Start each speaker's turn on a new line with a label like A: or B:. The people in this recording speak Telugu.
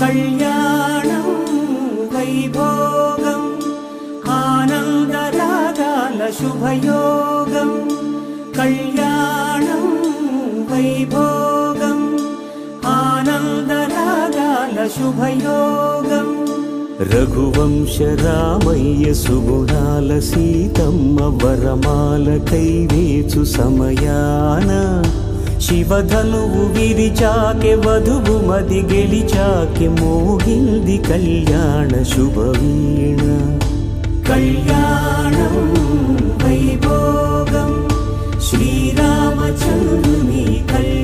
A: కళ్యాణం వైభోగం ఆనందరాగాల శుభయోగం కళ్యాణం వైభోగం ఆనందరాగాల శుభయోగం రఘువంశ రామయ్య సుగుణాల సీతమ్మ వరమాల కైవేచు సమయాన శివధనువు విరిచాకె వధువు మది గెలిచాకె మోగింది కళ్యాణ శుభవీణ కళ్యాణం వైభోగం శ్రీరామచంద్రుని కళ్యాణం